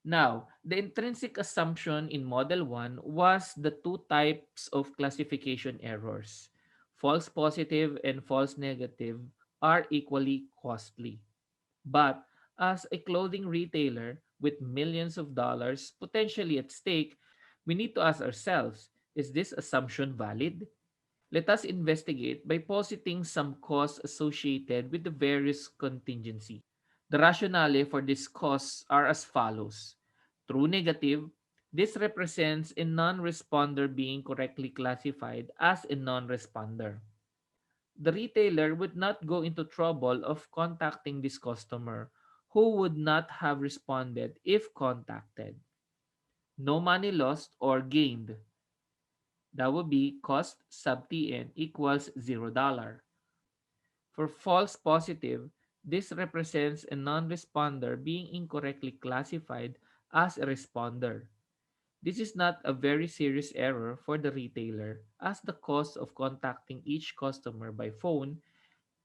Now, the intrinsic assumption in Model 1 was the two types of classification errors. False positive and false negative are equally costly. But as a clothing retailer with millions of dollars potentially at stake, we need to ask ourselves, is this assumption valid? Let us investigate by positing some costs associated with the various contingency. The rationale for these costs are as follows. True negative, this represents a non-responder being correctly classified as a non-responder. The retailer would not go into trouble of contacting this customer who would not have responded if contacted. No money lost or gained. That would be cost sub TN equals $0. For false positive, this represents a non-responder being incorrectly classified as a responder. This is not a very serious error for the retailer as the cost of contacting each customer by phone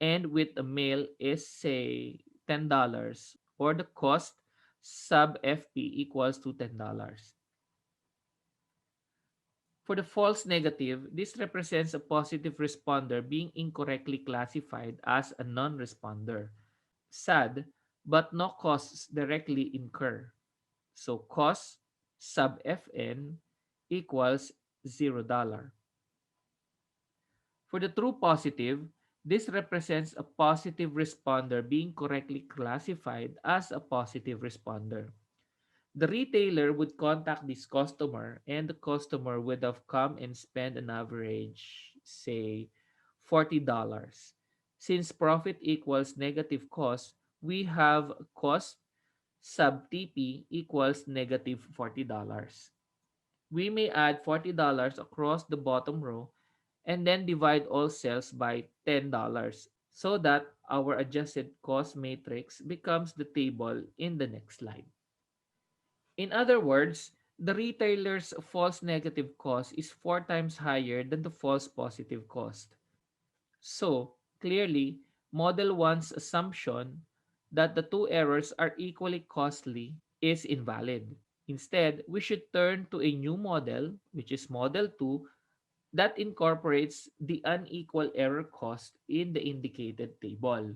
and with a mail is say $10 or the cost sub FP equals to $10. For the false negative, this represents a positive responder being incorrectly classified as a non-responder. Sad, but no costs directly incur. So cost sub Fn equals $0. For the true positive, this represents a positive responder being correctly classified as a positive responder. The retailer would contact this customer and the customer would have come and spent an average, say, $40. Since profit equals negative cost, we have cost sub TP equals negative $40. We may add $40 across the bottom row and then divide all sales by $10 so that our adjusted cost matrix becomes the table in the next slide. In other words, the retailer's false negative cost is 4 times higher than the false positive cost. So, clearly, Model 1's assumption that the two errors are equally costly is invalid. Instead, we should turn to a new model, which is Model 2, that incorporates the unequal error cost in the indicated table.